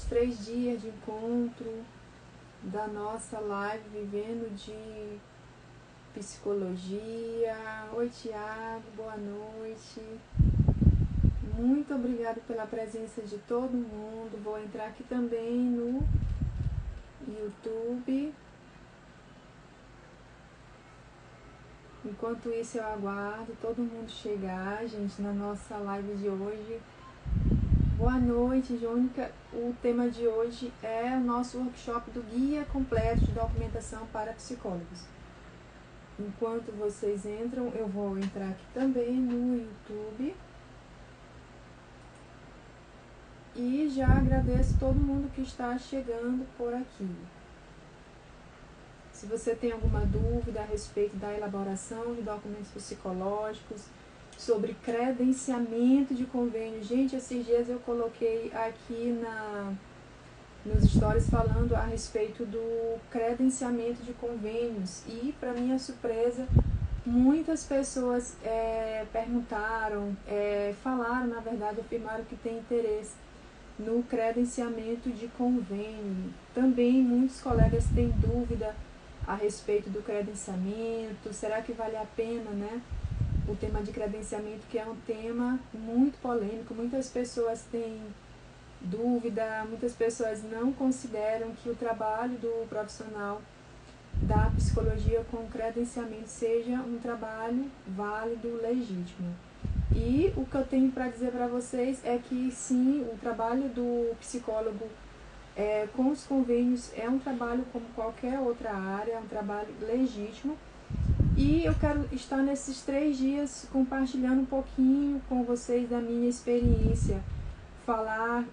3 dias de encontro da nossa live Vivendo de Psicologia. Oi, Tiago, boa noite. Muito obrigada pela presença de todo mundo. Vou entrar aqui também no YouTube. Enquanto isso, eu aguardo todo mundo chegar, gente, na nossa live de hoje. Boa noite, Jônica. O tema de hoje é o nosso workshop do Guia Completo de Documentação para Psicólogos. Enquanto vocês entram, eu vou entrar aqui também no YouTube. E já agradeço todo mundo que está chegando por aqui. Se você tem alguma dúvida a respeito da elaboração de documentos psicológicos, sobre credenciamento de convênio. Gente, esses dias eu coloquei aqui nos stories falando a respeito do credenciamento de convênios e, para minha surpresa, muitas pessoas perguntaram, falaram, na verdade, afirmaram que tem interesse no credenciamento de convênio. Também muitos colegas têm dúvida a respeito do credenciamento. Será que vale a pena, né? O tema de credenciamento, que é um tema muito polêmico, muitas pessoas têm dúvida, muitas pessoas não consideram que o trabalho do profissional da psicologia com credenciamento seja um trabalho válido, legítimo. E o que eu tenho para dizer para vocês é que sim, o trabalho do psicólogo com os convênios é um trabalho como qualquer outra área, é um trabalho legítimo. E eu quero estar nesses 3 dias compartilhando um pouquinho com vocês da minha experiência, falar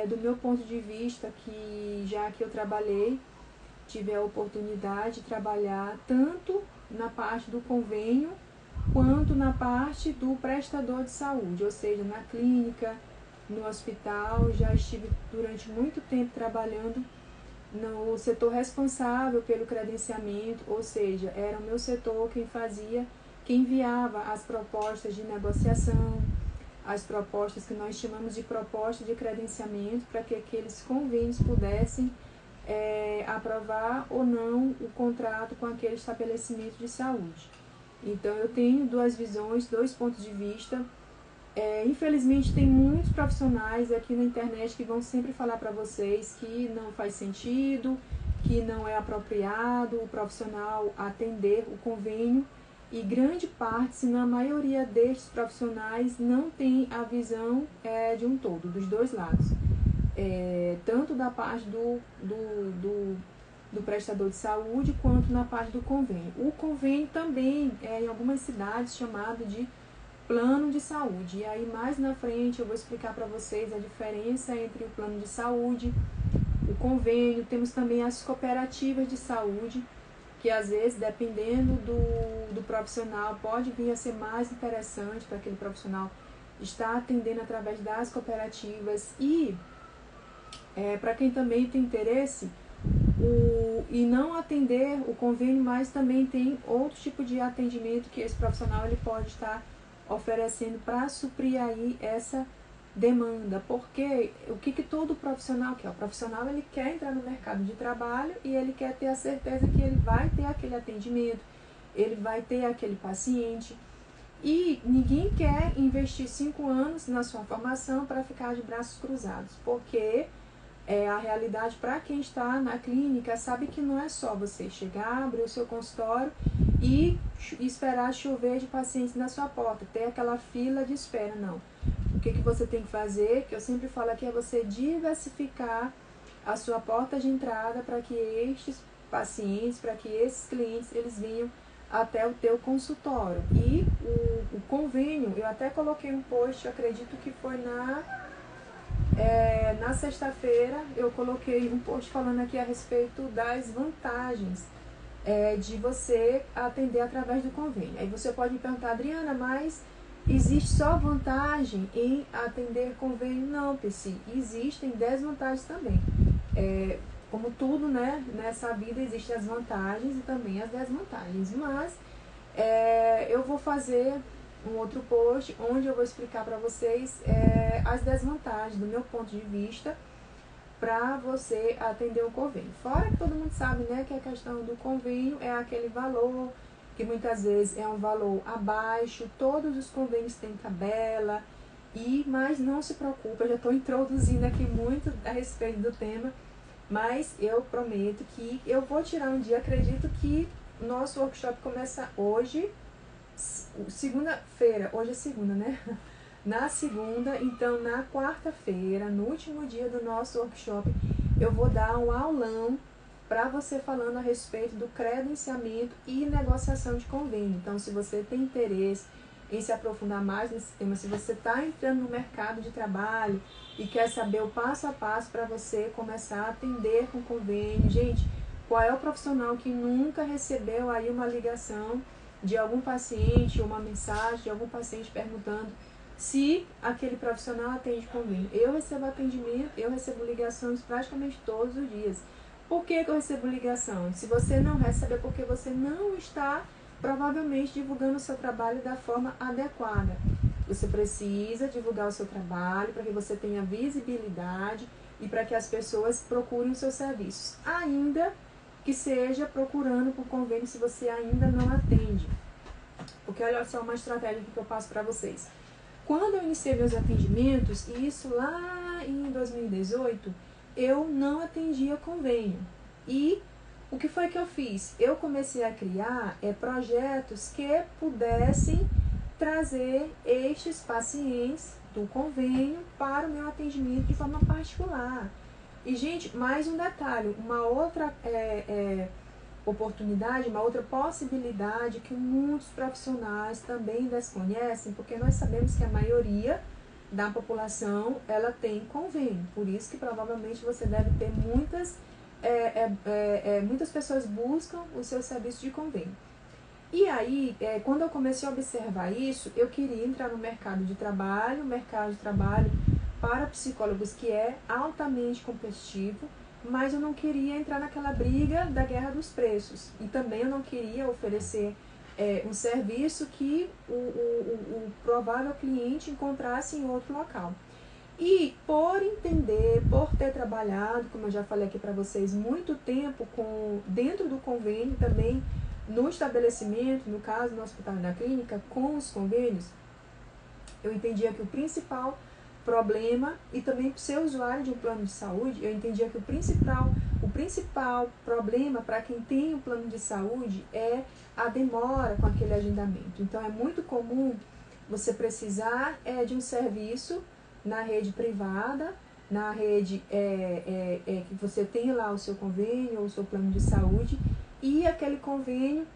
do meu ponto de vista, que já que eu trabalhei, tive a oportunidade de trabalhar tanto na parte do convênio, quanto na parte do prestador de saúde, ou seja, na clínica, no hospital. Já estive durante muito tempo trabalhando no setor responsável pelo credenciamento, ou seja, era o meu setor quem enviava as propostas de negociação, as propostas que nós chamamos de proposta de credenciamento, para que aqueles convênios pudessem aprovar ou não o contrato com aquele estabelecimento de saúde. Então, eu tenho 2 visões, 2 pontos de vista. Infelizmente, tem muitos profissionais aqui na internet que vão sempre falar para vocês que não faz sentido, que não é apropriado o profissional atender o convênio, e grande parte, se não a maioria destes profissionais, não tem a visão de um todo, dos 2 lados. Tanto da parte do prestador de saúde, quanto na parte do convênio. O convênio também em algumas cidades chamado de plano de saúde. E aí mais na frente eu vou explicar para vocês a diferença entre o plano de saúde, o convênio. Temos também as cooperativas de saúde, que às vezes, dependendo do profissional, pode vir a ser mais interessante para aquele profissional estar atendendo através das cooperativas. E para quem também tem interesse e não atender o convênio, mas também tem outro tipo de atendimento que esse profissional ele pode estar oferecendo para suprir aí essa demanda. Porque o que todo profissional quer? O profissional ele quer entrar no mercado de trabalho e ele quer ter a certeza que ele vai ter aquele atendimento, ele vai ter aquele paciente. E ninguém quer investir 5 anos na sua formação para ficar de braços cruzados, porque a realidade para quem está na clínica sabe que não é só você chegar, abrir o seu consultório e esperar chover de pacientes na sua porta, ter aquela fila de espera, não. O que você tem que fazer, que eu sempre falo aqui, é você diversificar a sua porta de entrada para que estes pacientes, para que esses clientes, eles venham até o teu consultório. E o convênio, eu até coloquei um post, eu acredito que foi na sexta-feira, eu coloquei um post falando aqui a respeito das vantagens de você atender através do convênio. Aí você pode me perguntar, Adriana, mas existe só vantagem em atender convênio? Não, Pessi, existem desvantagens também. Como tudo, né, nessa vida existem as vantagens e também as desvantagens. Mas eu vou fazer um outro post onde eu vou explicar para vocês as desvantagens do meu ponto de vista para você atender o convênio. Fora que todo mundo sabe, né, que a questão do convênio é aquele valor que muitas vezes é um valor abaixo, todos os convênios têm tabela, mas não se preocupe, eu já estou introduzindo aqui muito a respeito do tema, mas eu prometo que eu vou tirar um dia, acredito que o nosso workshop começa hoje, segunda-feira, hoje é segunda, né? Na segunda, então na quarta-feira, no último dia do nosso workshop, eu vou dar um aulão para você falando a respeito do credenciamento e negociação de convênio. Então, se você tem interesse em se aprofundar mais nesse tema, se você está entrando no mercado de trabalho e quer saber o passo a passo para você começar a atender com convênio, gente, qual é o profissional que nunca recebeu aí uma ligação de algum paciente, uma mensagem de algum paciente perguntando se aquele profissional atende convênio? Eu recebo atendimento, eu recebo ligações praticamente todos os dias. Por que eu recebo ligação? Se você não recebe é porque você não está provavelmente divulgando o seu trabalho da forma adequada. Você precisa divulgar o seu trabalho para que você tenha visibilidade e para que as pessoas procurem os seus serviços. Ainda que seja procurando por convênio se você ainda não atende. Porque olha só uma estratégia que eu passo para vocês. Quando eu iniciei meus atendimentos, e isso lá em 2018, eu não atendia convênio. E o que foi que eu fiz? Eu comecei a criar projetos que pudessem trazer estes pacientes do convênio para o meu atendimento de forma particular. E, gente, mais um detalhe, uma outra oportunidade, uma outra possibilidade que muitos profissionais também desconhecem, porque nós sabemos que a maioria da população, ela tem convênio, por isso que provavelmente você deve ter muitas pessoas buscam o seu serviço de convênio. E aí, quando eu comecei a observar isso, eu queria entrar no mercado de trabalho para psicólogos que é altamente competitivo, mas eu não queria entrar naquela briga da guerra dos preços. E também eu não queria oferecer um serviço que o provável cliente encontrasse em outro local. E por entender, por ter trabalhado, como eu já falei aqui para vocês, muito tempo dentro do convênio, também no estabelecimento, no caso no hospital e na clínica, com os convênios, eu entendia que o principal problema, e também para ser usuário de um plano de saúde, eu entendia que o principal problema para quem tem um plano de saúde é a demora com aquele agendamento. Então é muito comum você precisar de um serviço na rede privada, na rede que você tem lá o seu convênio ou o seu plano de saúde, e aquele convênio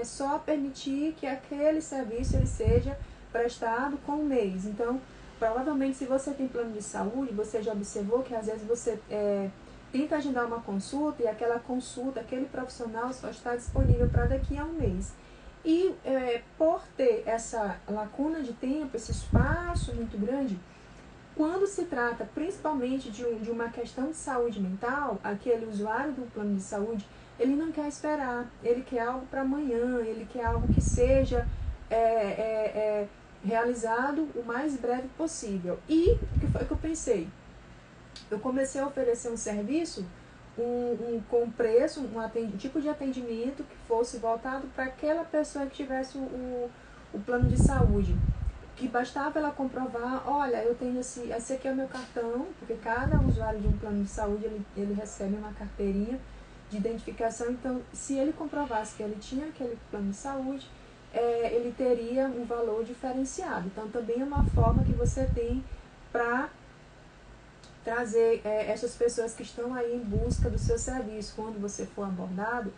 só permitir que aquele serviço ele seja prestado com um mês. Então, provavelmente, se você tem plano de saúde, você já observou que às vezes você tenta agendar uma consulta e aquela consulta, aquele profissional só está disponível para daqui a um mês. E por ter essa lacuna de tempo, esse espaço muito grande, quando se trata principalmente de uma questão de saúde mental, aquele usuário do plano de saúde, ele não quer esperar, ele quer algo para amanhã, ele quer algo que seja realizado o mais breve possível. E o que foi que eu pensei? Eu comecei a oferecer um serviço com preço, um tipo de atendimento que fosse voltado para aquela pessoa que tivesse o plano de saúde. Que bastava ela comprovar, olha, eu tenho esse aqui é o meu cartão, porque cada usuário de um plano de saúde, ele recebe uma carteirinha de identificação. Então, se ele comprovasse que ele tinha aquele plano de saúde, ele teria um valor diferenciado. Então, também é uma forma que você tem para trazer essas pessoas que estão aí em busca do seu serviço. Quando você for abordado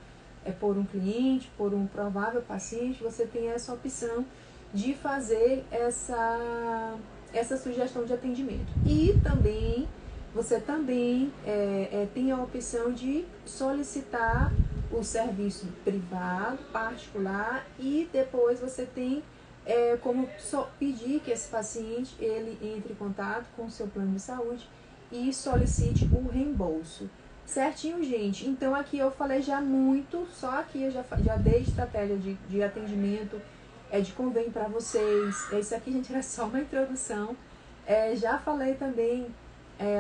por um cliente, por um provável paciente, você tem essa opção de fazer essa sugestão de atendimento. E também, você também tem a opção de solicitar o serviço privado, particular, e depois você tem como pedir que esse paciente ele entre em contato com o seu plano de saúde e solicite o reembolso. Certinho, gente? Então aqui eu falei já muito, só aqui eu já dei estratégia de atendimento, de convênio para vocês. Isso aqui, gente, era só uma introdução. Já falei também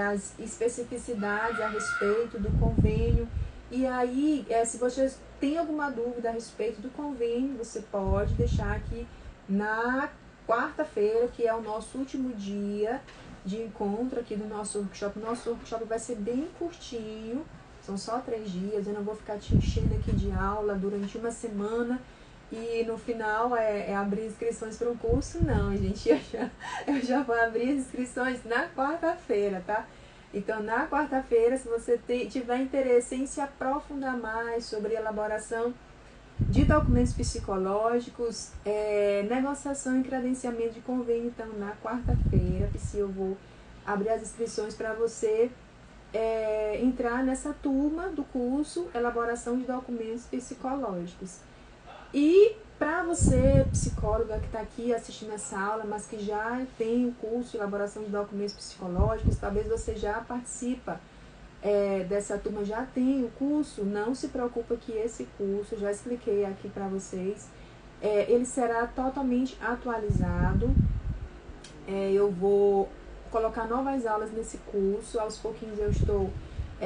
as especificidades a respeito do convênio. E aí, se vocês têm alguma dúvida a respeito do convênio, você pode deixar aqui na quarta-feira, que é o nosso último dia de encontro aqui do nosso workshop. Nosso workshop vai ser bem curtinho, são só 3 dias, eu não vou ficar te enchendo aqui de aula durante uma semana e no final é abrir inscrições para um curso. Não, gente, eu já vou abrir as inscrições na quarta-feira, tá? Então, na quarta-feira, se você tiver interesse em se aprofundar mais sobre elaboração de documentos psicológicos, negociação e credenciamento de convênio, então, na quarta-feira, eu vou abrir as inscrições para você entrar nessa turma do curso Elaboração de Documentos Psicológicos. E para você, psicóloga que está aqui assistindo essa aula, mas que já tem o curso de elaboração de documentos psicológicos, talvez você já participa dessa turma, já tem o curso, não se preocupa que esse curso, já expliquei aqui para vocês, ele será totalmente atualizado. Eu vou colocar novas aulas nesse curso, aos pouquinhos eu estou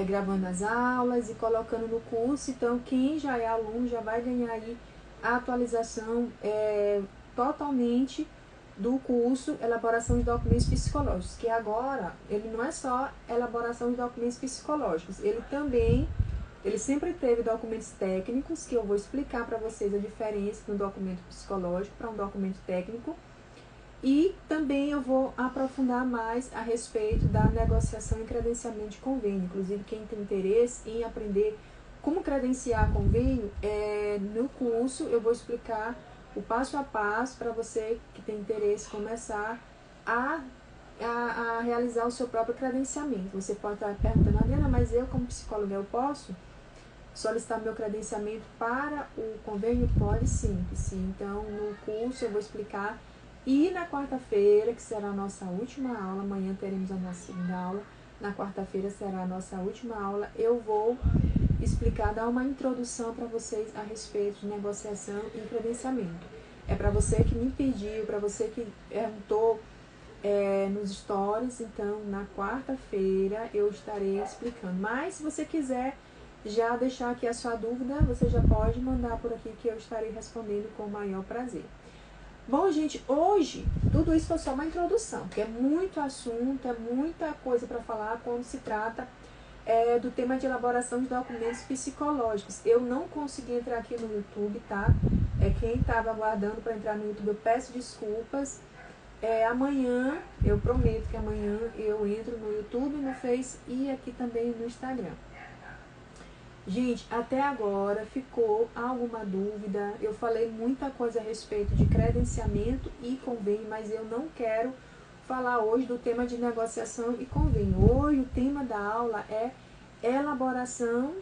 gravando as aulas e colocando no curso, então quem já é aluno já vai ganhar aí a atualização totalmente do curso Elaboração de Documentos Psicológicos, que agora ele não é só elaboração de documentos psicológicos, ele sempre teve documentos técnicos, que eu vou explicar para vocês a diferença do documento psicológico para um documento técnico, e também eu vou aprofundar mais a respeito da negociação e credenciamento de convênio. Inclusive, quem tem interesse em aprender como credenciar convênio, no curso eu vou explicar o passo a passo para você que tem interesse começar a realizar o seu próprio credenciamento. Você pode estar perguntando, Adriana, mas eu como psicóloga eu posso solicitar meu credenciamento para o convênio? Pode sim, Então, no curso eu vou explicar. E na quarta-feira, que será a nossa última aula, amanhã teremos a nossa segunda aula, na quarta-feira será a nossa última aula, eu vou explicar, dar uma introdução para vocês a respeito de negociação e credenciamento. É para você que me pediu, para você que perguntou nos stories, então na quarta-feira eu estarei explicando. Mas se você quiser já deixar aqui a sua dúvida, você já pode mandar por aqui que eu estarei respondendo com o maior prazer. Bom, gente, hoje tudo isso foi só uma introdução, porque é muito assunto, é muita coisa para falar quando se trata do tema de elaboração de documentos psicológicos. Eu não consegui entrar aqui no YouTube, tá? Quem estava aguardando para entrar no YouTube, eu peço desculpas. Amanhã, eu prometo que amanhã eu entro no YouTube, no Face e aqui também no Instagram. Gente, até agora ficou alguma dúvida? Eu falei muita coisa a respeito de credenciamento e convênio, mas eu não quero falar hoje do tema de negociação e convênio. Hoje o tema da aula é elaboração.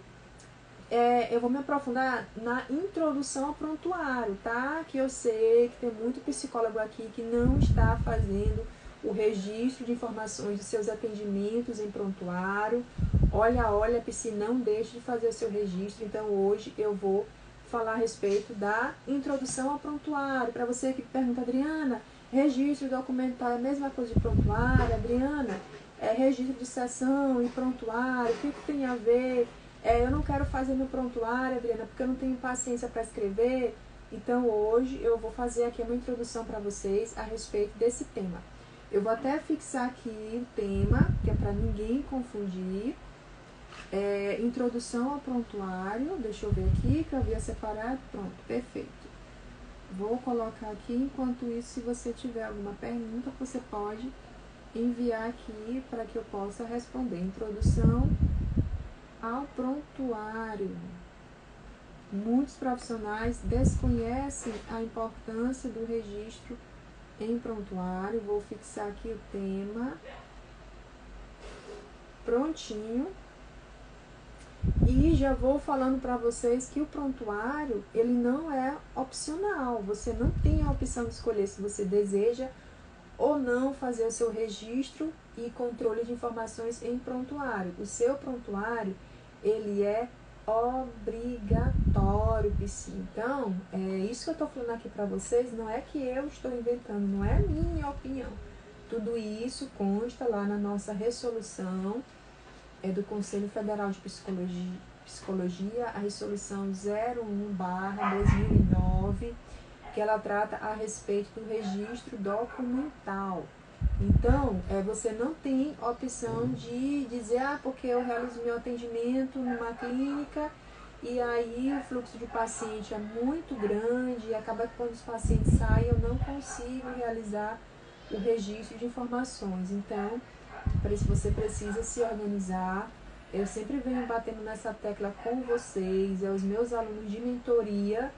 Eu vou me aprofundar na introdução ao prontuário, tá? Que eu sei que tem muito psicólogo aqui que não está fazendo o registro de informações de seus atendimentos em prontuário. Olha, Psi, não deixe de fazer o seu registro. Então, hoje eu vou falar a respeito da introdução ao prontuário. Para você que pergunta, Adriana, registro documental é a mesma coisa de prontuário? Adriana, registro de sessão e prontuário, o que tem a ver? Eu não quero fazer no prontuário, Adriana, porque eu não tenho paciência para escrever. Então, hoje eu vou fazer aqui uma introdução para vocês a respeito desse tema. Eu vou até fixar aqui o tema, que é para ninguém confundir. Introdução ao prontuário. Deixa eu ver aqui, que eu havia separado. Pronto, perfeito. Vou colocar aqui. Enquanto isso, se você tiver alguma pergunta, você pode enviar aqui para que eu possa responder. Introdução ao prontuário. Muitos profissionais desconhecem a importância do registro em prontuário. Vou fixar aqui o tema. Prontinho. E já vou falando para vocês que o prontuário, ele não é opcional. Você não tem a opção de escolher se você deseja ou não fazer o seu registro e controle de informações em prontuário. O seu prontuário, ele é obrigatório, Psi. Então, isso que eu estou falando aqui para vocês, não é que eu estou inventando, não é minha opinião. Tudo isso consta lá na nossa resolução do Conselho Federal de Psicologia, a resolução 01/2009, que ela trata a respeito do registro documental. Então, você não tem opção de dizer, porque eu realizo meu atendimento numa clínica e aí o fluxo de paciente é muito grande e acaba que quando os pacientes saem eu não consigo realizar o registro de informações. Então, para isso você precisa se organizar. Eu sempre venho batendo nessa tecla com vocês, os meus alunos de mentoria.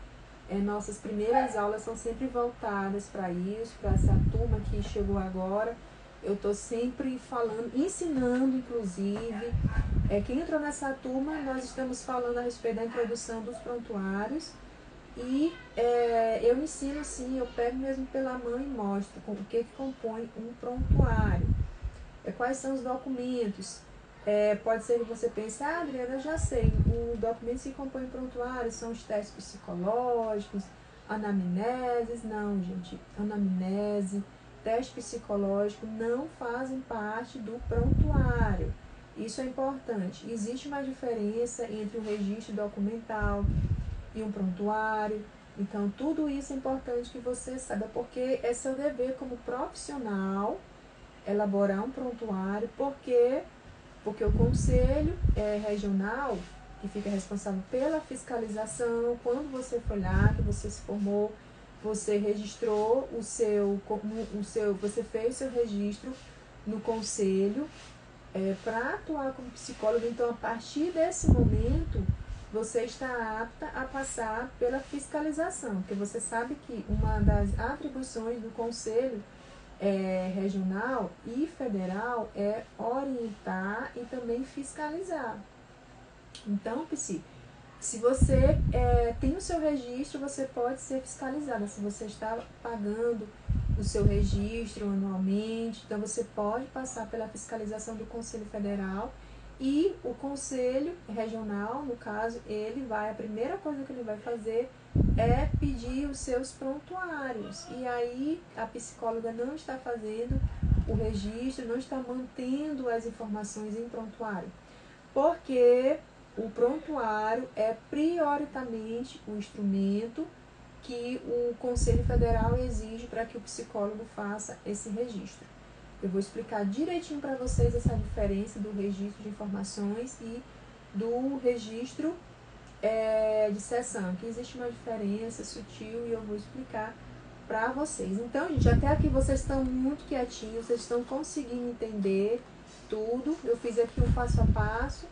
Nossas primeiras aulas são sempre voltadas para isso, para essa turma que chegou agora. Eu estou sempre falando, ensinando, inclusive. Quem entrou nessa turma, nós estamos falando a respeito da introdução dos prontuários. E eu ensino sim, eu pego mesmo pela mão e mostro o que compõe um prontuário. Quais são os documentos. Pode ser que você pense, Adriana, eu já sei, os documentos que compõem o prontuário são os testes psicológicos, anamneses. Não, gente, anamnese, teste psicológico não fazem parte do prontuário. Isso é importante. Existe uma diferença entre um registro documental e um prontuário. Então, tudo isso é importante que você saiba, porque é seu dever como profissional elaborar um prontuário, porque o Conselho Regional, que fica responsável pela fiscalização, quando você foi lá, que você se formou, você registrou você fez o seu registro no Conselho para atuar como psicólogo. Então, a partir desse momento, você está apta a passar pela fiscalização, porque você sabe que uma das atribuições do Conselho regional e federal é orientar e também fiscalizar. Então, se você tem o seu registro, você pode ser fiscalizada. Se você está pagando o seu registro anualmente, então você pode passar pela fiscalização do Conselho Federal. E o Conselho Regional, no caso, a primeira coisa que ele vai fazer é pedir os seus prontuários. E aí a psicóloga não está fazendo o registro, não está mantendo as informações em prontuário, porque o prontuário é prioritariamente o instrumento que o Conselho Federal exige para que o psicólogo faça esse registro. Eu vou explicar direitinho para vocês essa diferença do registro de informações e do registro de sessão, que existe uma diferença sutil e eu vou explicar para vocês. Então, gente, até aqui vocês estão muito quietinhos, vocês estão conseguindo entender tudo. Eu fiz aqui um passo a passo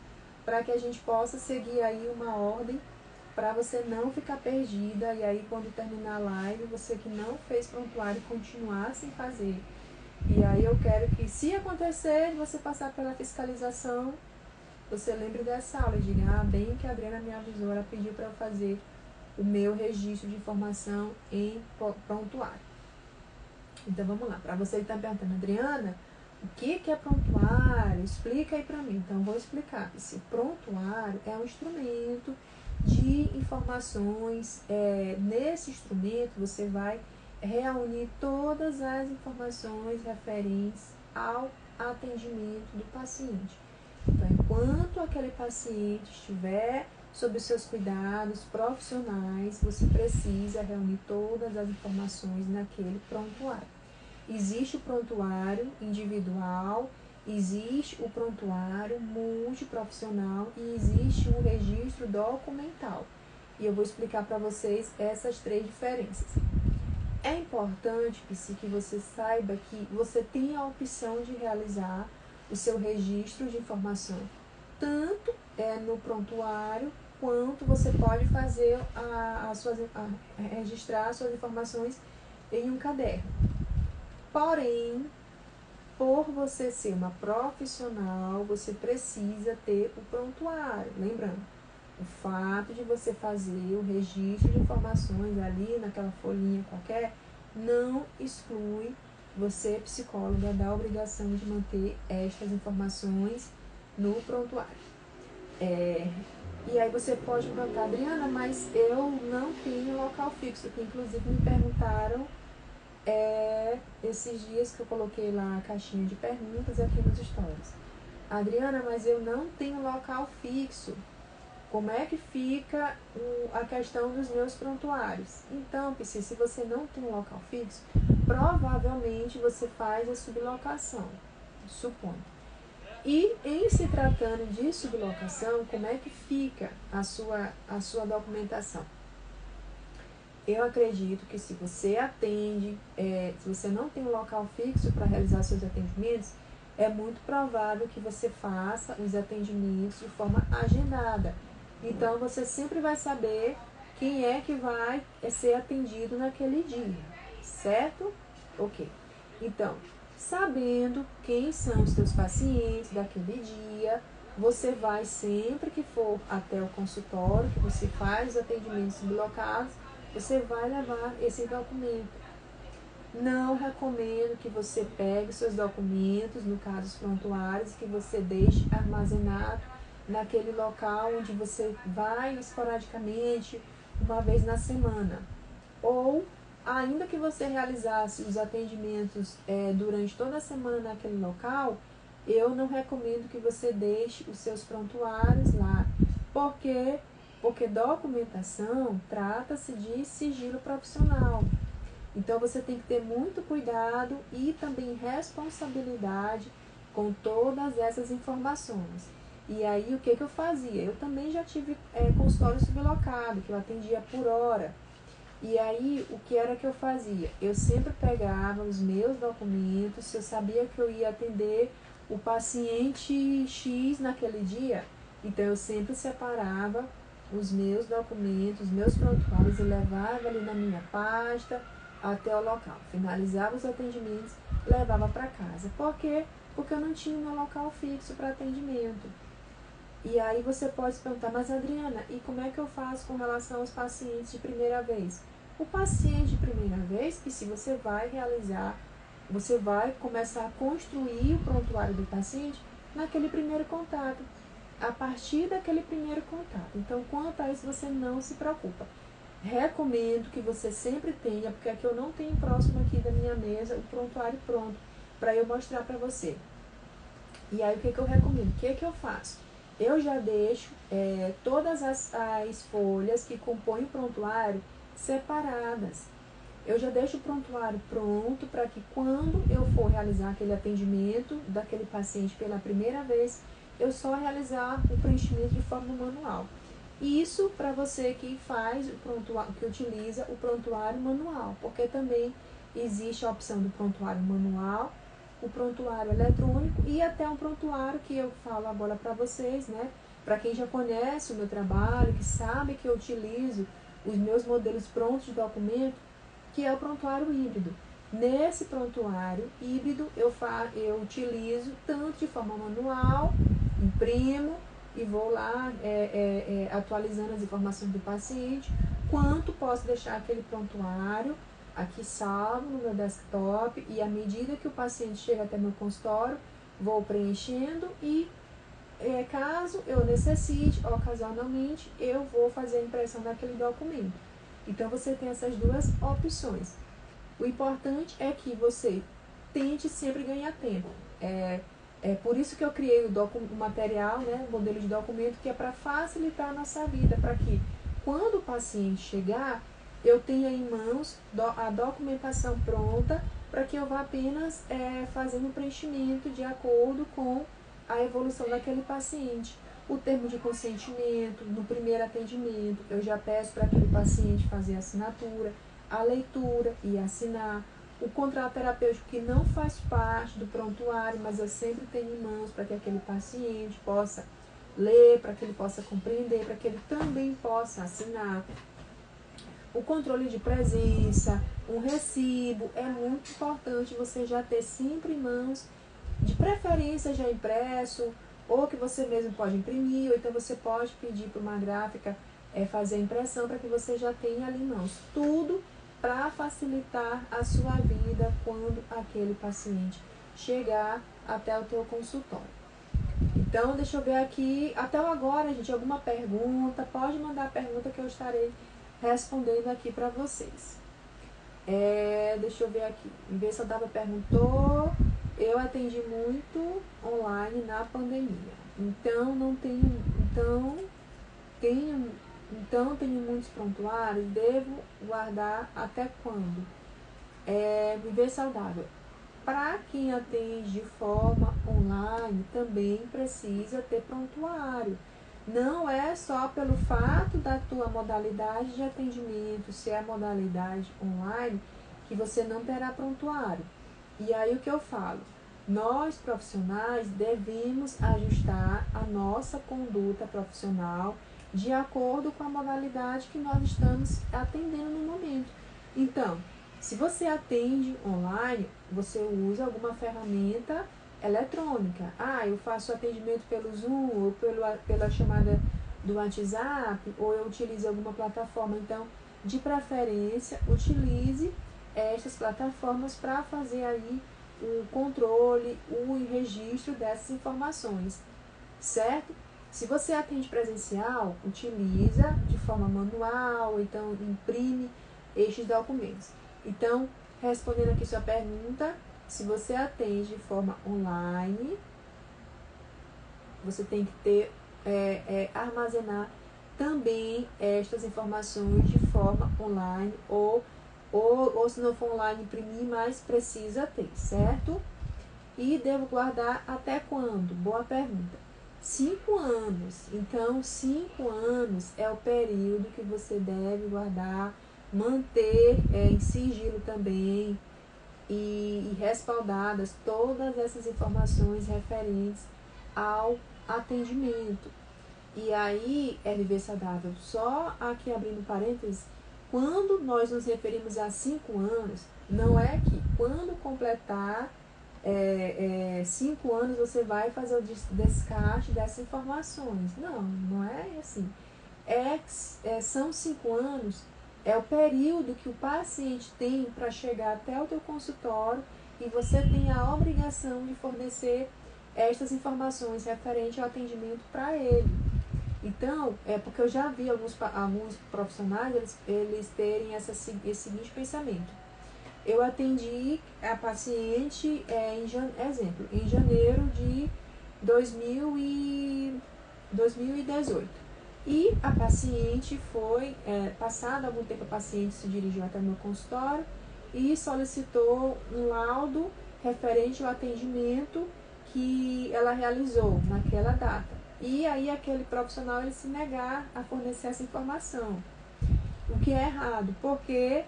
para que a gente possa seguir aí uma ordem para você não ficar perdida e aí quando terminar a live, você que não fez prontuário continuar sem fazer. E aí eu quero que, se acontecer, você passar pela fiscalização, você lembre dessa aula e diga, bem que a Adriana me avisou, ela pediu para eu fazer o meu registro de informação em prontuário. Então vamos lá, para você que está perguntando, Adriana, o que é prontuário? Explica aí para mim. Então vou explicar. Esse prontuário é um instrumento de informações. Nesse instrumento você vai reunir todas as informações referentes ao atendimento do paciente. Então, enquanto aquele paciente estiver sob os seus cuidados profissionais, você precisa reunir todas as informações naquele prontuário. Existe o prontuário individual, existe o prontuário multiprofissional e existe o registro documental. E eu vou explicar para vocês essas três diferenças. É importante, que você saiba que você tem a opção de realizar o seu registro de informação, tanto no prontuário, quanto você pode fazer registrar suas informações em um caderno. Porém, por você ser uma profissional, você precisa ter o prontuário. Lembrando, o fato de você fazer o registro de informações ali naquela folhinha qualquer não exclui você, psicóloga, da obrigação de manter estas informações no prontuário. E aí você pode perguntar, Adriana, mas eu não tenho local fixo, que inclusive me perguntaram esses dias que eu coloquei lá a caixinha de perguntas aqui nos stories. Adriana, mas eu não tenho local fixo. Como é que fica a questão dos meus prontuários? Então, Psi, se você não tem um local fixo, provavelmente você faz a sublocação, suponho. E em se tratando de sublocação, como é que fica a sua documentação? Eu acredito que se você atende, se você não tem um local fixo para realizar seus atendimentos, é muito provável que você faça os atendimentos de forma agendada. Então, você sempre vai saber quem é que vai ser atendido naquele dia, certo? Ok. Então, sabendo quem são os seus pacientes daquele dia, você vai sempre que for até o consultório, que você faz os atendimentos sublocados, você vai levar esse documento. Não recomendo que você pegue seus documentos, no caso os prontuários, que você deixe armazenado naquele local onde você vai esporadicamente, uma vez na semana. Ou, ainda que você realizasse os atendimentos durante toda a semana naquele local, eu não recomendo que você deixe os seus prontuários lá. Por quê? Porque documentação trata-se de sigilo profissional. Então, você tem que ter muito cuidado e também responsabilidade com todas essas informações. E aí, o que eu fazia? Eu também já tive consultório sublocado, que eu atendia por hora. E aí, o que era que eu fazia? Eu sempre pegava os meus documentos, se eu sabia que eu ia atender o paciente X naquele dia, então eu sempre separava os meus documentos, os meus prontuários e levava ali na minha pasta até o local. Finalizava os atendimentos, levava para casa. Por quê? Porque eu não tinha um local fixo para atendimento. E aí você pode se perguntar, mas Adriana, e como é que eu faço com relação aos pacientes de primeira vez? O paciente de primeira vez, e se você vai realizar, você vai começar a construir o prontuário do paciente naquele primeiro contato, a partir daquele primeiro contato. Então, quanto a isso, você não se preocupa. Recomendo que você sempre tenha, porque aqui eu não tenho próximo aqui da minha mesa o prontuário pronto, para eu mostrar para você. E aí, o que eu recomendo? O que eu faço? Eu já deixo todas as folhas que compõem o prontuário separadas. Eu já deixo o prontuário pronto para que quando eu for realizar aquele atendimento daquele paciente pela primeira vez, eu só realizar o preenchimento de forma manual. Isso para você que faz o prontuário, que utiliza o prontuário manual, porque também existe a opção do prontuário manual, o prontuário eletrônico e até um prontuário que eu falo agora para vocês, né? Para quem já conhece o meu trabalho, que sabe que eu utilizo os meus modelos prontos de documento, que é o prontuário híbrido. Nesse prontuário híbrido eu utilizo tanto de forma manual, imprimo e vou lá atualizando as informações do paciente, quanto posso deixar aquele prontuário aqui salvo no meu desktop e à medida que o paciente chega até meu consultório, vou preenchendo e caso eu necessite, ocasionalmente, eu vou fazer a impressão daquele documento. Então, você tem essas duas opções. O importante é que você tente sempre ganhar tempo. É por isso que eu criei o material, né, o modelo de documento, que é para facilitar a nossa vida, para que quando o paciente chegar, eu tenha em mãos a documentação pronta, para que eu vá apenas fazendo o preenchimento de acordo com a evolução daquele paciente. O termo de consentimento, no primeiro atendimento, eu já peço para aquele paciente fazer a assinatura, a leitura e assinar. O contrato terapêutico que não faz parte do prontuário, mas eu sempre tenho em mãos para que aquele paciente possa ler, para que ele possa compreender, para que ele também possa assinar. O controle de presença, um recibo, é muito importante você já ter sempre em mãos, de preferência já impresso, ou que você mesmo pode imprimir, ou então você pode pedir para uma gráfica fazer a impressão para que você já tenha ali em mãos. Tudo para facilitar a sua vida quando aquele paciente chegar até o teu consultório. Então, deixa eu ver aqui, até agora, gente, alguma pergunta? Pode mandar a pergunta que eu estarei respondendo aqui para vocês. Deixa eu ver aqui. Ver Saudável perguntou. Eu atendi muito online na pandemia. Tenho, tenho muitos prontuários. Devo guardar até quando? Viver Saudável. Para quem atende de forma online, também precisa ter prontuário. Não é só pelo fato da tua modalidade de atendimento ser a modalidade online que você não terá prontuário. E aí o que eu falo? Nós profissionais devemos ajustar a nossa conduta profissional de acordo com a modalidade que nós estamos atendendo no momento. Então, se você atende online, você usa alguma ferramenta eletrônica. Eu faço atendimento pelo Zoom, ou pela chamada do WhatsApp, ou eu utilizo alguma plataforma. Então, de preferência, utilize estas plataformas para fazer aí o controle, o registro dessas informações, certo? Se você atende presencial, utiliza de forma manual, então imprime estes documentos. Então, respondendo aqui sua pergunta, se você atende de forma online, você tem que ter, armazenar também estas informações de forma online, ou se não for online, imprimir, mas precisa ter, certo? E devo guardar até quando? Boa pergunta. 5 anos. Então, 5 anos é o período que você deve guardar, manter em sigilo também e respaldadas todas essas informações referentes ao atendimento. E aí, viver saudável, só aqui abrindo parênteses, quando nós nos referimos a 5 anos, não é que quando completar 5 anos você vai fazer o descarte dessas informações. Não é assim. São 5 anos, é o período que o paciente tem para chegar até o teu consultório e você tem a obrigação de fornecer estas informações referentes ao atendimento para ele. Então, porque eu já vi alguns profissionais, eles terem esse seguinte pensamento. Eu atendi a paciente, em janeiro de 2018. E a paciente foi, passado algum tempo, a paciente se dirigiu até o meu consultório e solicitou um laudo referente ao atendimento que ela realizou naquela data. E aí aquele profissional ele se negar a fornecer essa informação. O que é errado, porque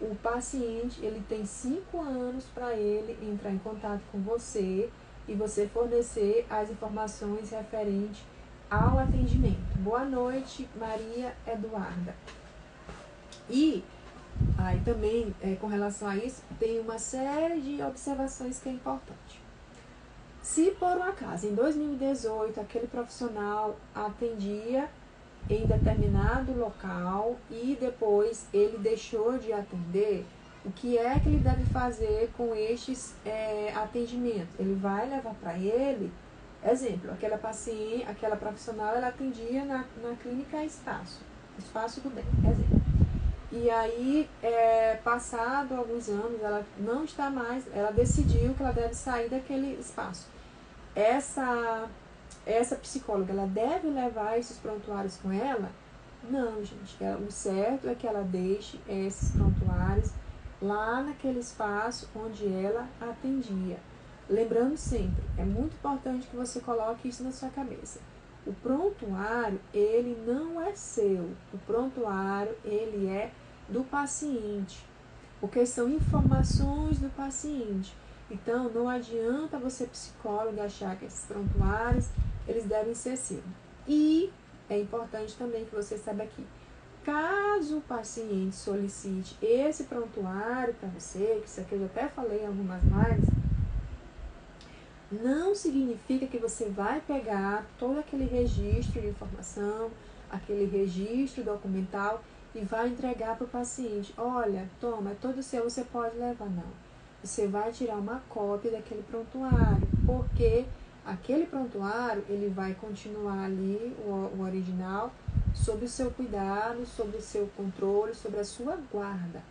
o paciente ele tem 5 anos para ele entrar em contato com você e você fornecer as informações referentes ao atendimento. Boa noite, Maria Eduarda. E aí também, com relação a isso, tem uma série de observações que é importante. Se por um acaso, em 2018, aquele profissional atendia em determinado local e depois ele deixou de atender, o que é que ele deve fazer com estes atendimentos? Ele vai levar para ele, exemplo, aquela profissional, ela atendia na clínica Espaço do Bem, exemplo. E aí, passado alguns anos, ela não está mais, ela decidiu que ela deve sair daquele espaço. Essa psicóloga, ela deve levar esses prontuários com ela? Não, gente. O certo é que ela deixe esses prontuários lá naquele espaço onde ela atendia. Lembrando sempre, é muito importante que você coloque isso na sua cabeça. O prontuário, ele não é seu. O prontuário, ele é do paciente. Porque são informações do paciente. Então, não adianta você, psicólogo, achar que esses prontuários, eles devem ser seus. E é importante também que você saiba aqui, caso o paciente solicite esse prontuário para você, que isso aqui eu já até falei em algumas lives, não significa que você vai pegar todo aquele registro de informação, aquele registro documental e vai entregar para o paciente. Olha, toma, é todo seu, você pode levar. Não. Você vai tirar uma cópia daquele prontuário, porque aquele prontuário, ele vai continuar ali, o original, sob o seu cuidado, sob o seu controle, sobre a sua guarda.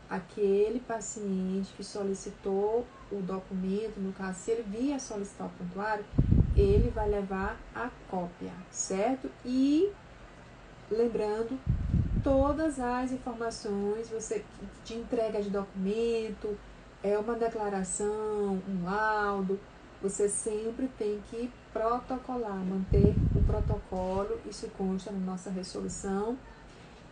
aquele paciente que solicitou o documento, no caso, se ele vier solicitar o prontuário, ele vai levar a cópia, certo? E lembrando, todas as informações, você de entrega de documento, uma declaração, um laudo, você sempre tem que protocolar, manter o protocolo, isso consta na nossa resolução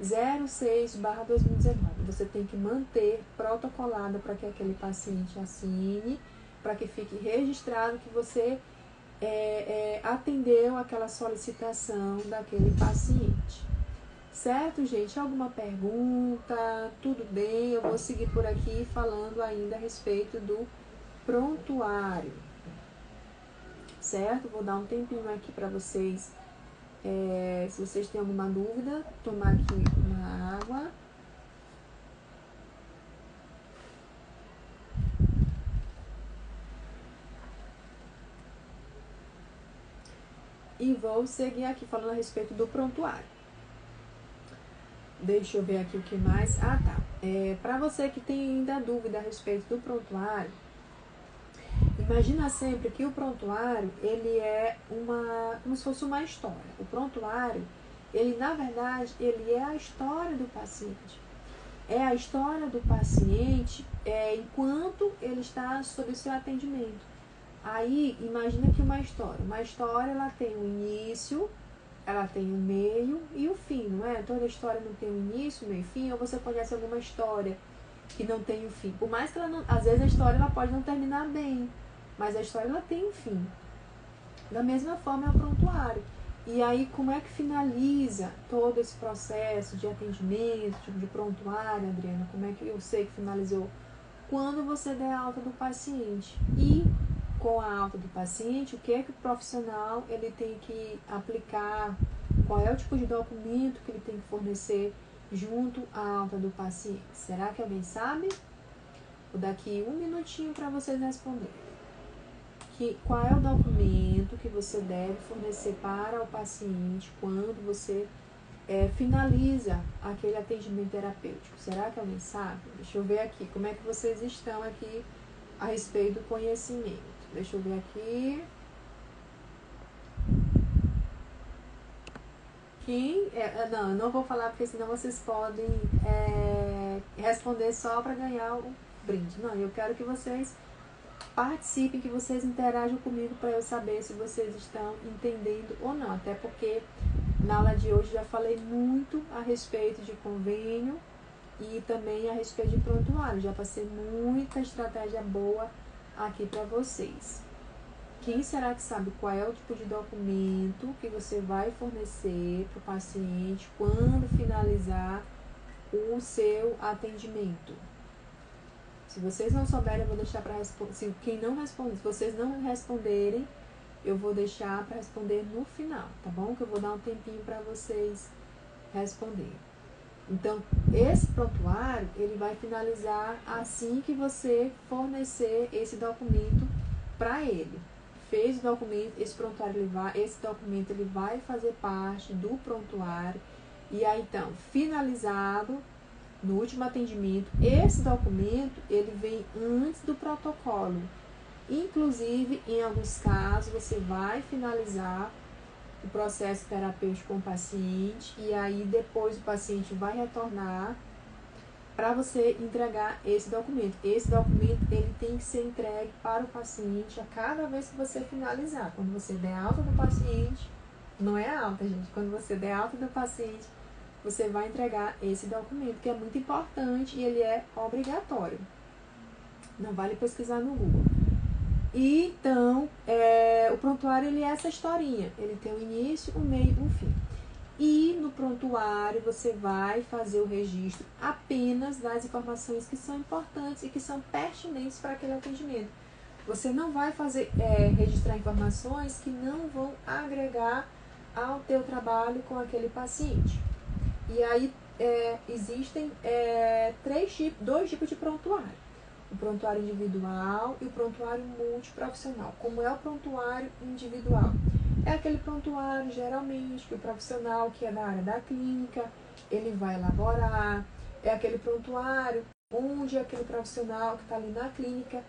06/2019. Você tem que manter protocolado para que aquele paciente assine, para que fique registrado que você atendeu aquela solicitação daquele paciente. Certo, gente? Alguma pergunta? Tudo bem? Eu vou seguir por aqui falando ainda a respeito do prontuário. Certo? Vou dar um tempinho aqui para vocês. Se vocês têm alguma dúvida, tomar aqui uma água. E vou seguir aqui falando a respeito do prontuário. Deixa eu ver aqui o que mais. Ah, tá. Para você que tem ainda dúvida a respeito do prontuário, imagina sempre que o prontuário, ele é como se fosse uma história. O prontuário, ele na verdade, ele é a história do paciente. É a história do paciente enquanto ele está sob o seu atendimento. Aí, imagina que uma história ela tem um início, ela tem um meio e o fim, não é? Toda história não tem um início, meio e fim, ou você conhece alguma história que não tem um fim. Por mais que ela não, às vezes a história ela pode não terminar bem, mas a história ela tem um fim. Da mesma forma é o prontuário. E aí, como é que finaliza todo esse processo de atendimento, tipo de prontuário, Adriana? Como é que eu sei que finalizou? Quando você der a alta do paciente. E com a alta do paciente, o que é que o profissional ele tem que aplicar, qual é o tipo de documento que ele tem que fornecer junto à alta do paciente. Será que alguém sabe? Vou dar aqui um minutinho para vocês responderem. Qual é o documento que você deve fornecer para o paciente quando você finaliza aquele atendimento terapêutico? Será que alguém sabe? Deixa eu ver aqui, como é que vocês estão aqui a respeito do conhecimento. Deixa eu ver aqui. Não vou falar porque senão vocês podem responder só para ganhar o brinde. Não, eu quero que vocês participem, que vocês interajam comigo para eu saber se vocês estão entendendo ou não. Até porque na aula de hoje já falei muito a respeito de convênio e também a respeito de prontuário. Já passei muita estratégia boa aqui para vocês. Quem será que sabe qual é o tipo de documento que você vai fornecer para o paciente quando finalizar o seu atendimento? Se vocês não souberem, eu vou deixar para responder. Se vocês não responderem, eu vou deixar para responder no final, tá bom? Que eu vou dar um tempinho para vocês responderem. Então, esse prontuário, ele vai finalizar assim que você fornecer esse documento para ele. Fez o documento, esse documento ele vai fazer parte do prontuário. E aí, então, finalizado, no último atendimento, esse documento, ele vem antes do protocolo. Inclusive, em alguns casos, você vai finalizar o processo terapêutico com o paciente e aí depois o paciente vai retornar para você entregar esse documento. Esse documento ele tem que ser entregue para o paciente a cada vez que você finalizar. Quando você der alta do paciente, não é alta, gente. Quando você der alta do paciente, você vai entregar esse documento, que é muito importante e ele é obrigatório. Não vale pesquisar no Google. E, então, o prontuário ele é essa historinha. Ele tem um início, um meio e um fim. E no prontuário você vai fazer o registro apenas das informações que são importantes e que são pertinentes para aquele atendimento. Você não vai registrar informações que não vão agregar ao teu trabalho com aquele paciente. E aí existem dois tipos de prontuário. O prontuário individual e o prontuário multiprofissional. Como é o prontuário individual? É aquele prontuário, geralmente, que o profissional que é da área da clínica, ele vai elaborar. É aquele prontuário onde aquele profissional que está ali na clínica,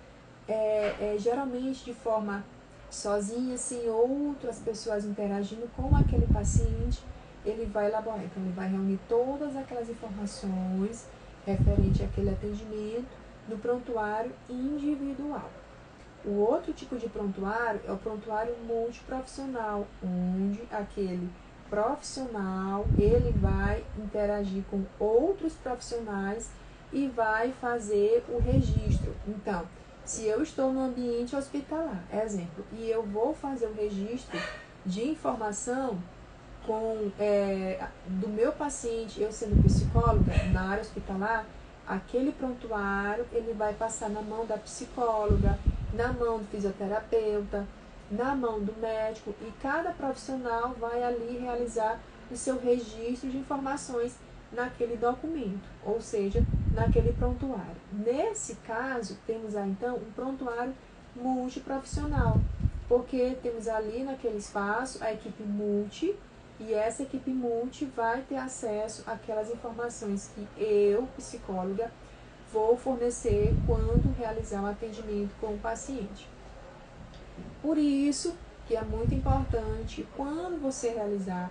geralmente de forma sozinha, sem outras pessoas interagindo com aquele paciente, ele vai elaborar. Então, ele vai reunir todas aquelas informações referente àquele atendimento no prontuário individual. O outro tipo de prontuário é o prontuário multiprofissional, onde aquele profissional ele vai interagir com outros profissionais e vai fazer o registro. Então, se eu estou no ambiente hospitalar, exemplo, e eu vou fazer o registro de informação do meu paciente, eu sendo psicóloga na área hospitalar, aquele prontuário ele vai passar na mão da psicóloga, na mão do fisioterapeuta, na mão do médico, e cada profissional vai ali realizar o seu registro de informações naquele documento, ou seja, naquele prontuário. Nesse caso, temos aí então um prontuário multiprofissional, porque temos ali naquele espaço a equipe multi, e essa equipe multi vai ter acesso àquelas informações que eu, psicóloga, vou fornecer quando realizar o atendimento com o paciente. Por isso que é muito importante, quando você realizar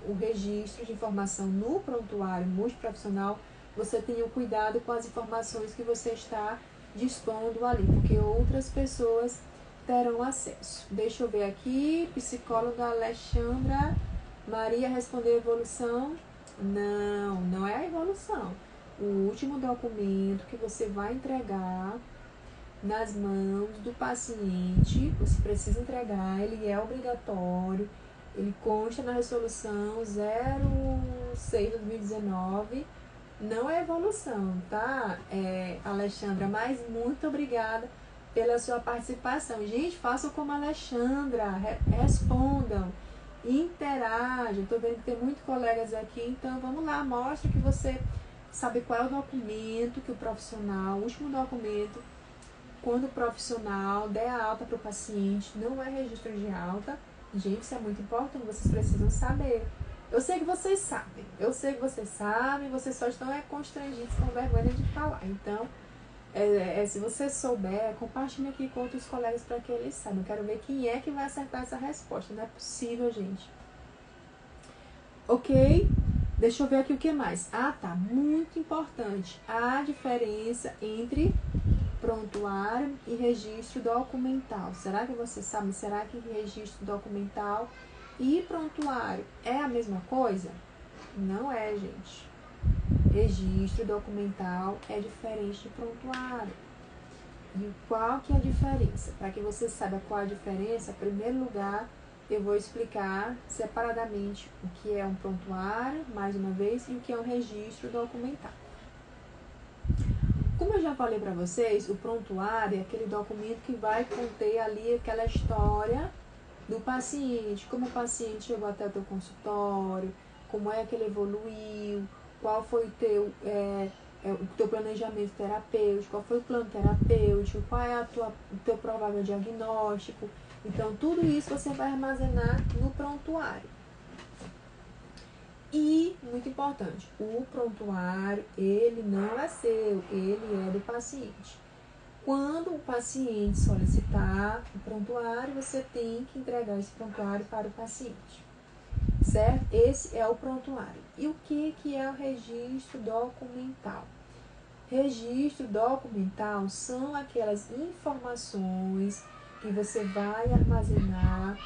o registro de informação no prontuário multiprofissional, você tenha cuidado com as informações que você está dispondo ali, porque outras pessoas terão acesso. Deixa eu ver aqui, psicóloga Alexandra Maria respondeu evolução. Não é a evolução. O último documento que você vai entregar nas mãos do paciente, você precisa entregar, ele é obrigatório, ele consta na resolução 06/2019, não é evolução, tá, Alexandra? Mas muito obrigada pela sua participação. Gente, façam como a Alexandra, respondam, interajam. Estou vendo que tem muitos colegas aqui, então vamos lá, mostra que você sabe qual é o documento que o profissional, o último documento, quando o profissional der a alta para o paciente, não é registro de alta. Gente, isso é muito importante, vocês precisam saber. Eu sei que vocês sabem, vocês só estão constrangidos, com vergonha de falar. Então, se você souber, compartilhe aqui com outros colegas para que eles saibam. Eu quero ver quem é que vai acertar essa resposta. Não é possível, gente. Ok? Deixa eu ver aqui o que mais. Ah, tá. Muito importante. A diferença entre prontuário e registro documental. Será que você sabe? Será que registro documental e prontuário é a mesma coisa? Não é, gente. Registro documental é diferente de prontuário. E qual que é a diferença? Para que você saiba qual é a diferença, em primeiro lugar, eu vou explicar separadamente o que é um prontuário, mais uma vez, e o que é um registro documental. Como eu já falei para vocês, o prontuário é aquele documento que vai conter ali aquela história do paciente, como o paciente chegou até o teu consultório, como é que ele evoluiu, qual foi o teu planejamento terapêutico, qual foi o plano terapêutico, qual é o teu provável diagnóstico. Então, tudo isso você vai armazenar no prontuário. E, muito importante, o prontuário, ele não é seu, ele é do paciente. Quando o paciente solicitar o prontuário, você tem que entregar esse prontuário para o paciente, certo? Esse é o prontuário. E o que é o registro documental? Registro documental são aquelas informações que você vai armazenar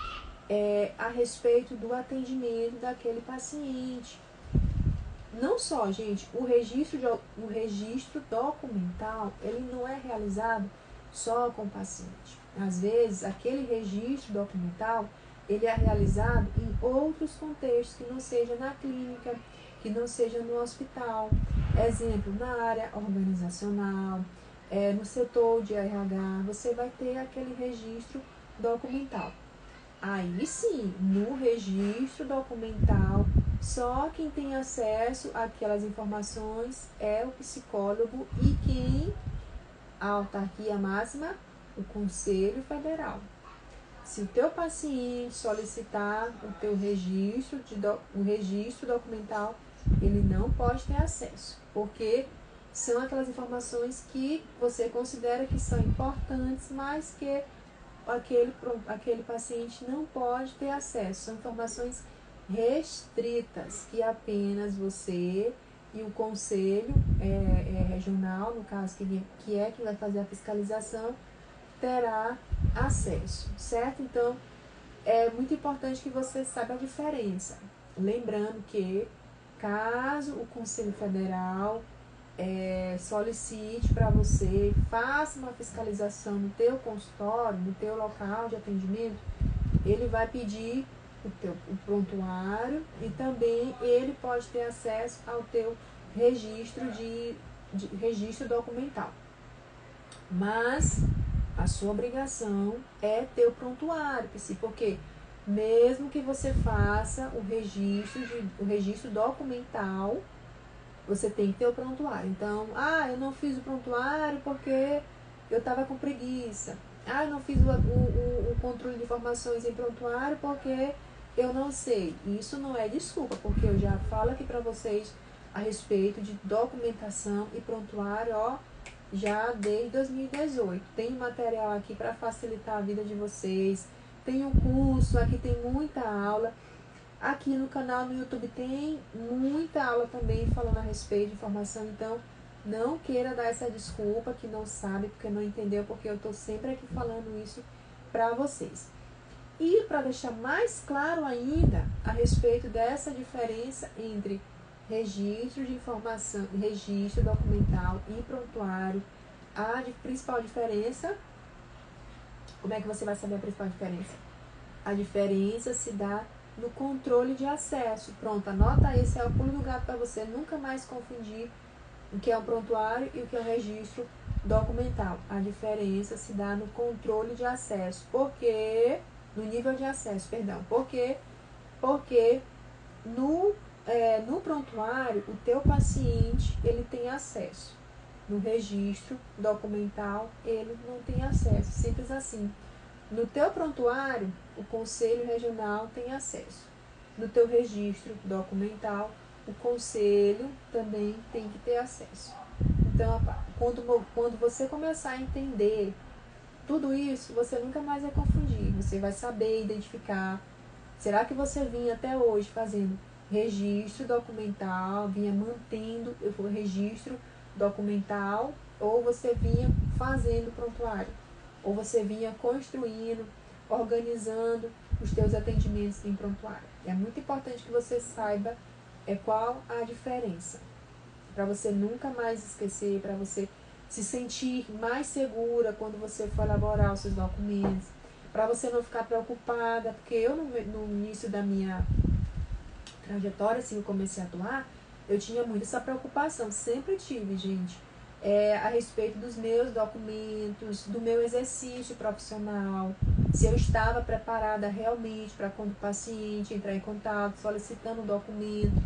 a respeito do atendimento daquele paciente. Não só, gente, o registro documental, ele não é realizado só com o paciente. Às vezes, aquele registro documental, ele é realizado em outros contextos, que não seja na clínica, que não seja no hospital. Exemplo, na área organizacional, no setor de RH, você vai ter aquele registro documental. Aí sim, no registro documental, só quem tem acesso àquelas informações é o psicólogo e quem, a autarquia máxima, o Conselho Federal. Se o teu paciente solicitar o teu registro documental, ele não pode ter acesso, porque são aquelas informações que você considera que são importantes, mas que aquele paciente não pode ter acesso. São informações restritas que apenas você e o conselho regional, no caso que é quem vai fazer a fiscalização, terá acesso, certo? Então, é muito importante que você saiba a diferença. Lembrando que, caso o Conselho Federal solicite para você, faça uma fiscalização no teu consultório, no teu local de atendimento, ele vai pedir o prontuário e também ele pode ter acesso ao teu registro de registro documental. Mas a sua obrigação é ter o prontuário, porque mesmo que você faça o registro documental, você tem que ter o prontuário. Então, eu não fiz o prontuário porque eu estava com preguiça. Eu não fiz o controle de informações em prontuário porque eu não sei. Isso não é desculpa, porque eu já falo aqui para vocês a respeito de documentação e prontuário, já desde 2018. Tem material aqui para facilitar a vida de vocês. Tem um curso, aqui tem muita aula. Aqui no canal no YouTube tem muita aula também falando a respeito de informação. Então, não queira dar essa desculpa que não sabe, porque não entendeu, porque eu estou sempre aqui falando isso para vocês. E para deixar mais claro ainda a respeito dessa diferença entre registro de informação, registro documental e prontuário, a principal diferença, como é que você vai saber a principal diferença? A diferença se dá no controle de acesso. Pronto, anota esse é o pulo do gato para você nunca mais confundir o que é um prontuário e o que é um registro documental. A diferença se dá no controle de acesso. No nível de acesso, perdão. Porque no prontuário, o teu paciente, ele tem acesso. No registro documental, ele não tem acesso. Simples assim. No teu prontuário, o Conselho Regional tem acesso. No teu registro documental, o Conselho também tem que ter acesso. Então, quando você começar a entender tudo isso, você nunca mais vai confundir. Você vai saber identificar. Será que você vinha até hoje fazendo registro documental, vinha mantendo o registro documental, ou você vinha fazendo prontuário? Ou você vinha construindo, organizando os teus atendimentos em prontuário. É muito importante que você saiba qual a diferença. Para você nunca mais esquecer, para você se sentir mais segura quando você for elaborar os seus documentos. Para você não ficar preocupada, porque eu no início da minha trajetória, assim, eu comecei a atuar, eu tinha muito essa preocupação. Sempre tive, gente. A respeito dos meus documentos, do meu exercício profissional, se eu estava preparada realmente para quando o paciente entrar em contato, solicitando um documento,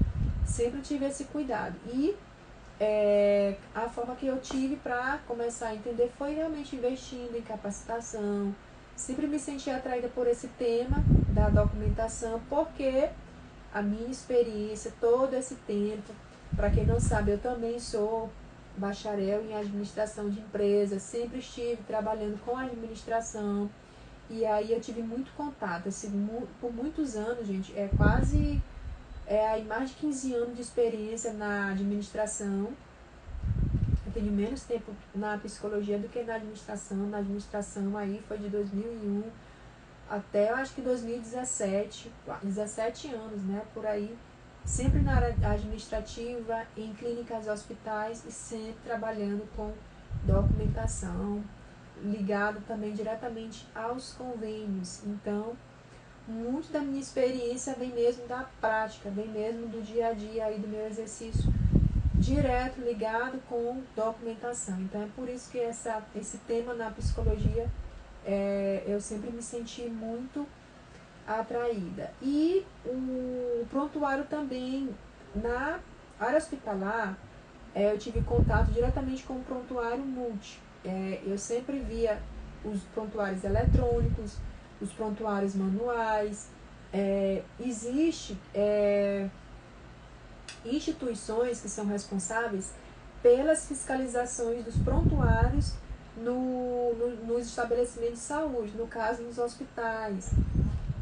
sempre tive esse cuidado. E a forma que eu tive para começar a entender foi realmente investindo em capacitação. Sempre me senti atraída por esse tema da documentação, porque a minha experiência todo esse tempo, para quem não sabe, eu também sou bacharel em administração de empresas, sempre estive trabalhando com administração, e aí eu tive muito contato, assim, por muitos anos, gente, aí mais de 15 anos de experiência na administração. Eu tenho menos tempo na psicologia do que na administração aí foi de 2001 até, eu acho que 2017, 17 anos, né, por aí, sempre na área administrativa, em clínicas e hospitais e sempre trabalhando com documentação, ligado também diretamente aos convênios. Então, muito da minha experiência vem mesmo da prática, vem mesmo do dia a dia aí do meu exercício direto ligado com documentação. Então, é por isso que esse tema na psicologia eu sempre me senti muito atraída. E o prontuário também, na área hospitalar, eu tive contato diretamente com o prontuário multi. Eu sempre via os prontuários eletrônicos, os prontuários manuais. Existe instituições que são responsáveis pelas fiscalizações dos prontuários nos estabelecimentos de saúde, no caso nos hospitais.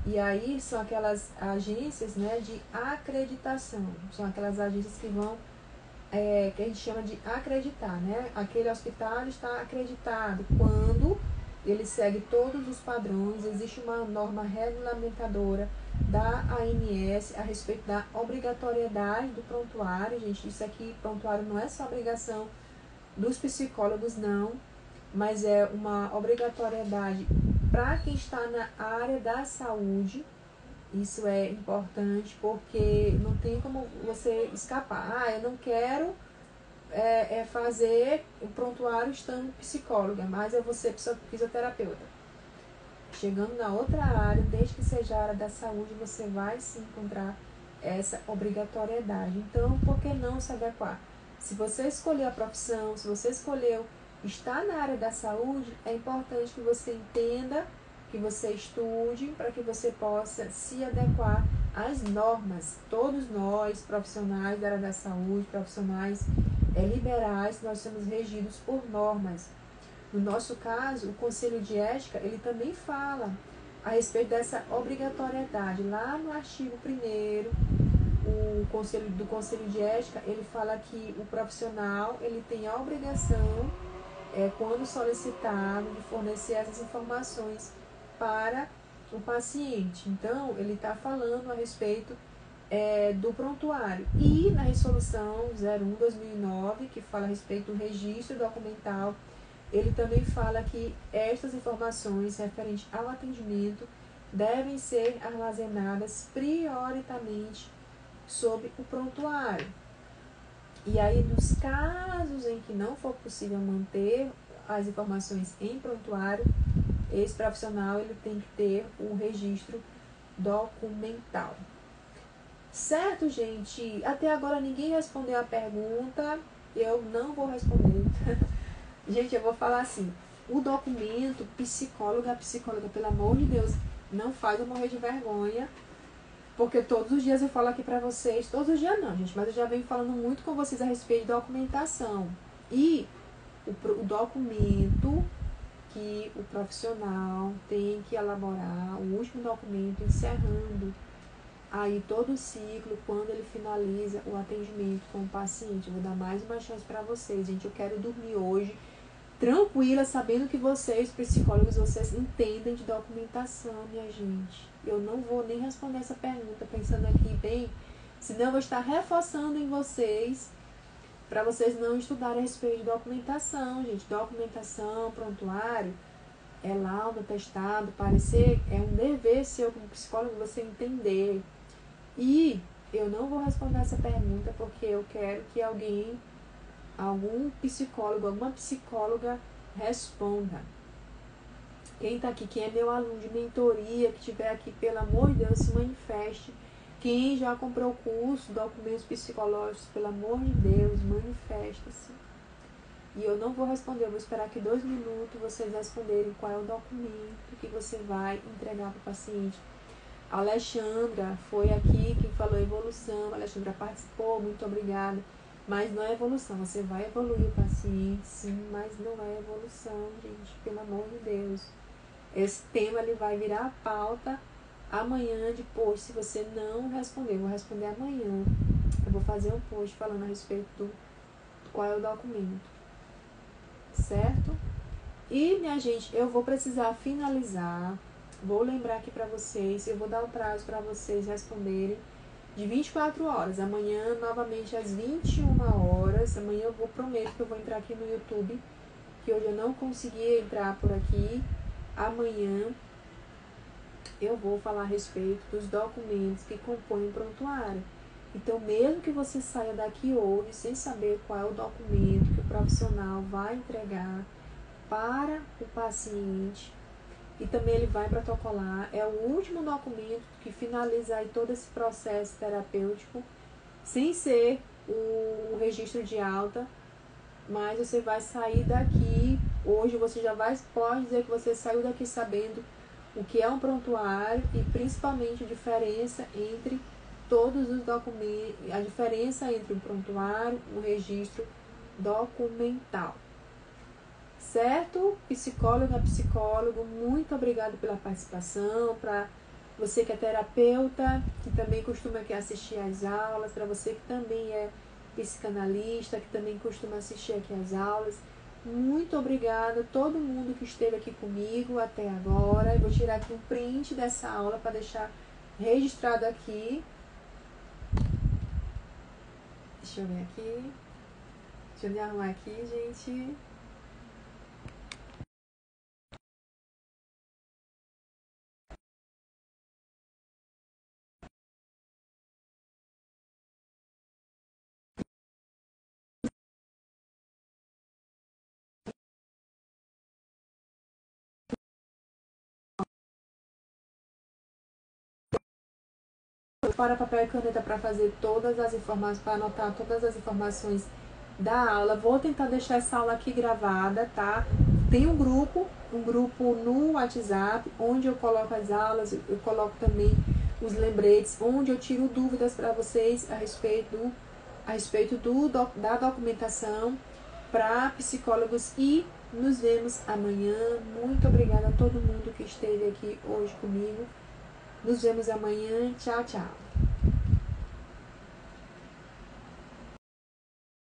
E aí são aquelas agências, né, de acreditação, são aquelas agências que vão, que a gente chama de acreditar, né? Aquele hospital está acreditado quando ele segue todos os padrões, existe uma norma regulamentadora da ANS a respeito da obrigatoriedade do prontuário. Gente, isso aqui, prontuário não é só obrigação dos psicólogos, não, mas é uma obrigatoriedade para quem está na área da saúde. Isso é importante porque não tem como você escapar. Eu não quero fazer o prontuário estando psicóloga, mas eu vou ser fisioterapeuta. Chegando na outra área, desde que seja a área da saúde, você vai se encontrar essa obrigatoriedade. Então, por que não se adequar? Se você escolheu a profissão, se você escolheu estar na área da saúde, é importante que você entenda, que você estude, para que você possa se adequar às normas. Todos nós, profissionais da área da saúde, profissionais liberais, nós somos regidos por normas. No nosso caso, o Conselho de Ética, ele também fala a respeito dessa obrigatoriedade. Lá no artigo 1º, do Conselho de Ética, ele fala que o profissional, ele tem a obrigação, quando solicitado, de fornecer essas informações para o paciente. Então, ele está falando a respeito do prontuário. E na resolução 01/2009, que fala a respeito do registro documental, ele também fala que estas informações referentes ao atendimento devem ser armazenadas prioritariamente sob o prontuário. E aí, nos casos em que não for possível manter as informações em prontuário, esse profissional ele tem que ter o registro documental. Certo, gente? Até agora ninguém respondeu a pergunta, eu não vou responder. Gente, eu vou falar assim, o documento, psicóloga, pelo amor de Deus, não faz eu morrer de vergonha, porque todos os dias eu falo aqui pra vocês, todos os dias não, gente, mas eu já venho falando muito com vocês a respeito de documentação. E o documento que o profissional tem que elaborar, o último documento encerrando aí todo o ciclo, quando ele finaliza o atendimento com o paciente. Eu vou dar mais uma chance para vocês, gente. Eu quero dormir hoje tranquila, sabendo que vocês, psicólogos, vocês entendem de documentação, minha gente. Eu não vou nem responder essa pergunta pensando aqui bem, senão eu vou estar reforçando em vocês, para vocês não estudarem a respeito de documentação, gente. Documentação, prontuário, laudo, atestado, parecer, é um dever seu como psicólogo você entender. E eu não vou responder essa pergunta porque eu quero que algum psicólogo, alguma psicóloga responda. Quem está aqui, quem é meu aluno de mentoria, que estiver aqui, pelo amor de Deus, se manifeste. Quem já comprou o curso, documentos psicológicos, pelo amor de Deus, manifesta-se. E eu não vou responder, eu vou esperar aqui 2 minutos vocês responderem qual é o documento que você vai entregar para o paciente. A Alexandra foi aqui quem falou evolução, a Alexandra participou, muito obrigada. Mas não é evolução, você vai evoluir o paciente, sim, mas não é evolução, gente, pelo amor de Deus. Esse tema ele vai virar a pauta amanhã de post, se você não responder. Eu vou responder amanhã. Eu vou fazer um post falando a respeito do qual é o documento. Certo? E, minha gente, eu vou precisar finalizar. Vou lembrar aqui para vocês, eu vou dar o prazo para vocês responderem de 24 horas. Amanhã, novamente, às 21 horas. Amanhã eu prometo que eu vou entrar aqui no YouTube, que hoje eu não consegui entrar por aqui. Amanhã eu vou falar a respeito dos documentos que compõem o prontuário. Então, mesmo que você saia daqui hoje sem saber qual é o documento que o profissional vai entregar para o paciente, e também ele vai protocolar, é o último documento que finaliza aí todo esse processo terapêutico, sem ser o registro de alta, mas você vai sair daqui, hoje você já pode dizer que você saiu daqui sabendo o que é um prontuário e principalmente a diferença entre todos os documentos, a diferença entre um prontuário, um registro documental. Certo? Psicóloga, psicólogo, muito obrigado pela participação. Para você que é terapeuta, que também costuma aqui assistir às aulas, para você que também é psicanalista, que também costuma assistir aqui às aulas, muito obrigada a todo mundo que esteve aqui comigo até agora. Eu vou tirar aqui um print dessa aula para deixar registrado aqui. Deixa eu ver aqui. Deixa eu me arrumar aqui, gente. Para papel e caneta para fazer todas as informações, para anotar todas as informações da aula. Vou tentar deixar essa aula aqui gravada, tá? Tem um grupo no WhatsApp, onde eu coloco as aulas, eu coloco também os lembretes, onde eu tiro dúvidas para vocês a respeito da documentação para psicólogos, e nos vemos amanhã. Muito obrigada a todo mundo que esteve aqui hoje comigo. Nos vemos amanhã. Tchau, tchau.